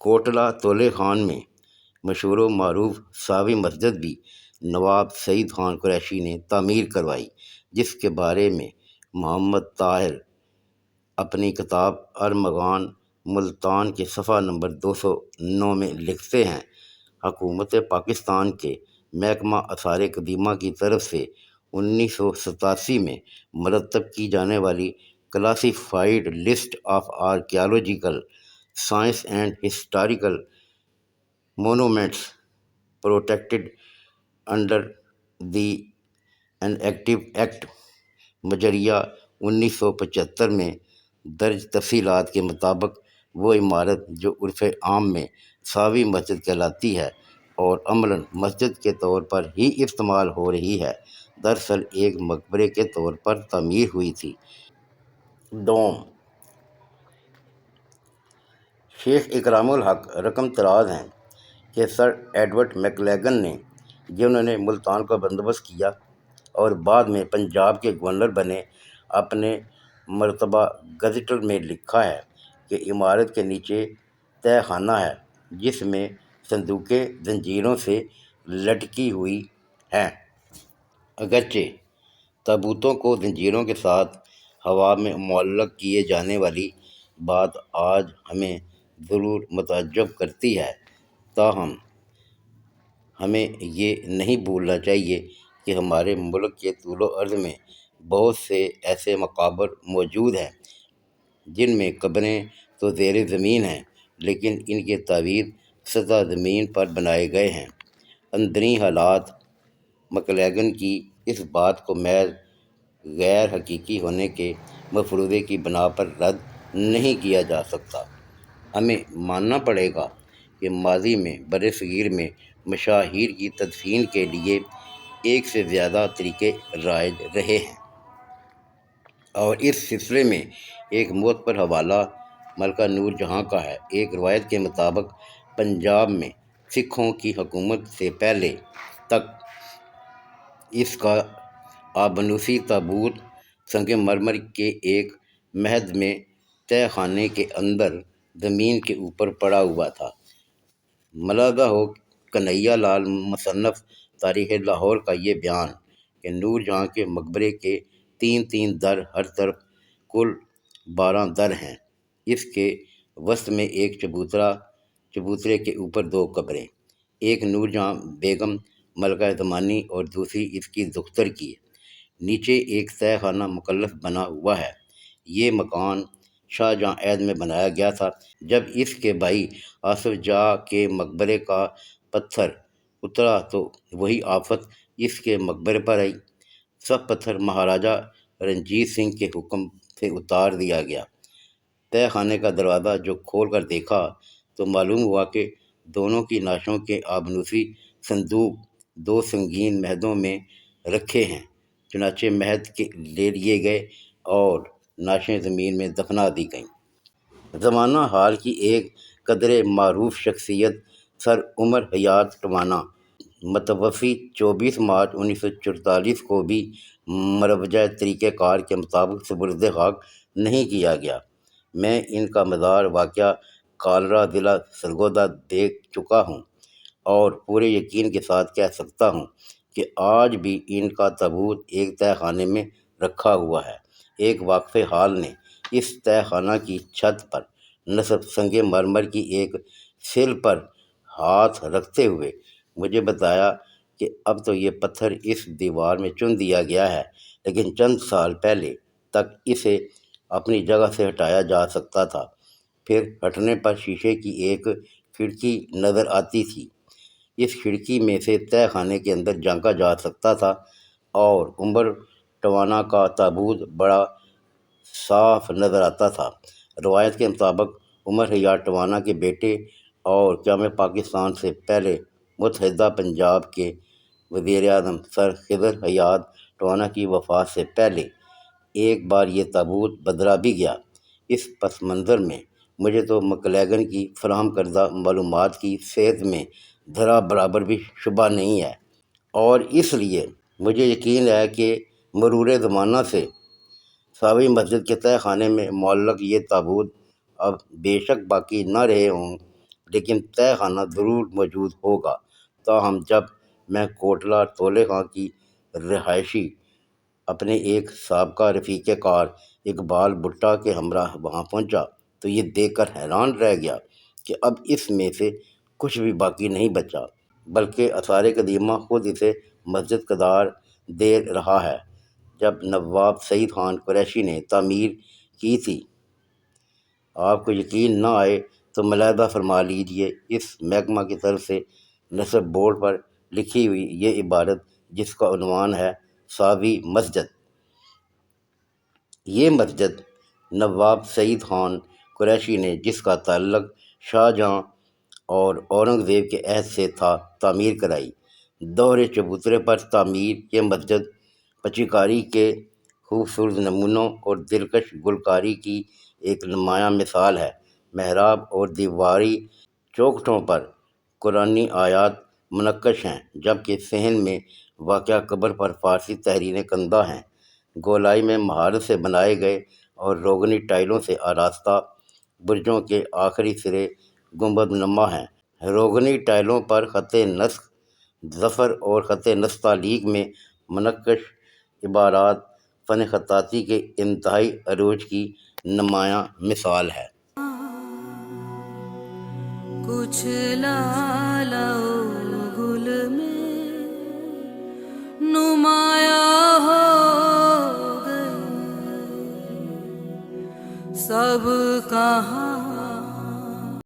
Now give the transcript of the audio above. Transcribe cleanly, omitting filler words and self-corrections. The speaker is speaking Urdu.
کوٹلہ تولے خان میں مشہور و معروف ساوی مسجد بھی نواب سعید خان قریشی نے تعمیر کروائی، جس کے بارے میں محمد طاہر اپنی کتاب ارمغان ملتان کے صفحہ نمبر 209 میں لکھتے ہیں: حکومت پاکستان کے محکمہ آثار قدیمہ کی طرف سے 1987 میں مرتب کی جانے والی classified list of archaeological science and historical monuments protected under the inactive act مجریہ 1975 میں درج تفصیلات کے مطابق وہ عمارت جو عرف عام میں ساوی مسجد کہلاتی ہے اور عملاً مسجد کے طور پر ہی استعمال ہو رہی ہے، دراصل ایک مقبرے کے طور پر تعمیر ہوئی تھی۔ ڈوم شیخ اکرام الحق رقم طراز ہیں کہ سر ایڈورڈ میکلیگن نے، جنہوں نے ملتان کا بندوبست کیا اور بعد میں پنجاب کے گورنر بنے، اپنے مرتبہ گزیٹر میں لکھا ہے کہ عمارت کے نیچے تہہ خانہ ہے جس میں صندوقیں زنجیروں سے لٹکی ہوئی ہیں۔ اگرچہ تابوتوں کو زنجیروں کے ساتھ ہوا میں معلق کیے جانے والی بات آج ہمیں ضرور متعجب کرتی ہے، تاہم ہمیں یہ نہیں بھولنا چاہیے کہ ہمارے ملک کے طول و عرض میں بہت سے ایسے مقابر موجود ہیں جن میں قبریں تو زیر زمین ہیں، لیکن ان کے تعویذ سطح زمین پر بنائے گئے ہیں۔ اندرونی حالات مکلیگن کی اس بات کو محض غیر حقیقی ہونے کے مفروضے کی بنا پر رد نہیں کیا جا سکتا۔ ہمیں ماننا پڑے گا کہ ماضی میں برصغیر میں مشاہیر کی تدفین کے لیے ایک سے زیادہ طریقے رائج رہے ہیں، اور اس سلسلے میں ایک معتبر حوالہ ملکہ نور جہاں کا ہے۔ ایک روایت کے مطابق پنجاب میں سکھوں کی حکومت سے پہلے تک اس کا آبنوسی تابوت سنگ مرمر کے ایک مہد میں تہہ خانے کے اندر زمین کے اوپر پڑا ہوا تھا۔ ملاحظہ ہو کنہیا لال مصنف تاریخ لاہور کا یہ بیان کہ نور جہاں کے مقبرے کے 3 در ہر طرف کل 12 در ہیں۔ اس کے وسط میں ایک چبوترے کے اوپر 2 قبریں، ایک نور جہاں بیگم ملکہ زمانی اور دوسری اس کی دختر کی ہے۔ نیچے ایک تہہ خانہ مکلف بنا ہوا ہے۔ یہ مکان شاہ جہاں عہد میں بنایا گیا تھا۔ جب اس کے بھائی آصف جاہ کے مقبرے کا پتھر اترا تو وہی آفت اس کے مقبرے پر آئی۔ سب پتھر مہاراجہ رنجیت سنگھ کے حکم سے اتار دیا گیا۔ تہہ خانے کا دروازہ جو کھول کر دیکھا تو معلوم ہوا کہ دونوں کی نعشوں کے آبنوسی صندوق 2 سنگین مہدوں میں رکھے ہیں۔ چنانچہ مہد لے لیے گئے اور نعشیں زمین میں دفنا دی گئیں۔ زمانہ حال کی ایک قدرے معروف شخصیت سر عمر حیات ٹوانہ، متوفی 24 مارچ 1944 کو بھی مروجہ طریقہ کار کے مطابق سپرد خاک نہیں کیا گیا۔ میں ان کا مزار واقع کالرا ضلع سرگودا دیکھ چکا ہوں اور پورے یقین کے ساتھ کہہ سکتا ہوں کہ آج بھی ان کا تابوت ایک تہہ خانے میں رکھا ہوا ہے۔ ایک واقف حال نے اس تہہ خانہ کی چھت پر نصب سنگ مرمر کی ایک سل پر ہاتھ رکھتے ہوئے مجھے بتایا کہ اب تو یہ پتھر اس دیوار میں چن دیا گیا ہے، لیکن چند سال پہلے تک اسے اپنی جگہ سے ہٹایا جا سکتا تھا۔ پھر ہٹنے پر شیشے کی ایک کھڑکی نظر آتی تھی۔ اس کھڑکی میں سے تہہ خانے کے اندر جھانکا جا سکتا تھا اور عمر ٹوانہ کا تابوت بڑا صاف نظر آتا تھا۔ روایت کے مطابق عمر حیات ٹوانہ کے بیٹے اور قیام پاکستان سے پہلے متحدہ پنجاب کے وزیر اعظم سر خضر حیات ٹوانہ کی وفات سے پہلے ایک بار یہ تابوت بدلا بھی گیا۔ اس پس منظر میں مجھے تو مکلیگن کی فراہم کردہ معلومات کی صحت میں ذرا برابر بھی شبہ نہیں ہے، اور اس لیے مجھے یقین ہے کہ مرور زمانہ سے ساوی مسجد کے تہہ خانے میں معلق یہ تابوت اب بے شک باقی نہ رہے ہوں، لیکن تہہ خانہ ضرور موجود ہوگا۔ تاہم جب میں کوٹلہ تولے خاں کی رہائشی اپنے ایک سابقہ رفیق کار اقبال بھٹا کے ہمراہ وہاں پہنچا تو یہ دیکھ کر حیران رہ گیا کہ اب اس میں سے کچھ بھی باقی نہیں بچا، بلکہ آثار قدیمہ خود اسے مسجد قرار دے رہا ہے جب نواب سعید خان قریشی نے تعمیر کی تھی۔ آپ کو یقین نہ آئے تو ملاحظہ فرما لیجئے اس محکمہ کی طرف سے نصب بورڈ پر لکھی ہوئی یہ عبارت، جس کا عنوان ہے ساوی مسجد۔ یہ مسجد نواب سعید خان قریشی نے، جس کا تعلق شاہ جہاں اور اورنگزیب کے عہد سے تھا، تعمیر کرائی۔ دور چبوترے پر تعمیر یہ مسجد پچی کاری کے خوبصورت نمونوں اور دلکش گلکاری کی ایک نمایاں مثال ہے۔ محراب اور دیواری چوکھٹوں پر قرآنی آیات منقش ہیں، جبکہ صحن میں واقع قبر پر فارسی تحریریں کندہ ہیں۔ گولائی میں مہارت سے بنائے گئے اور روغنی ٹائلوں سے آراستہ برجوں کے آخری سرے گنبد نما ہیں۔ روغنی ٹائلوں پر خط نسق ظفر اور خط نستعلیق میں منقش عبارات فن خطاطی کے انتہائی عروج کی نمایاں مثال ہے۔ کچھ لالا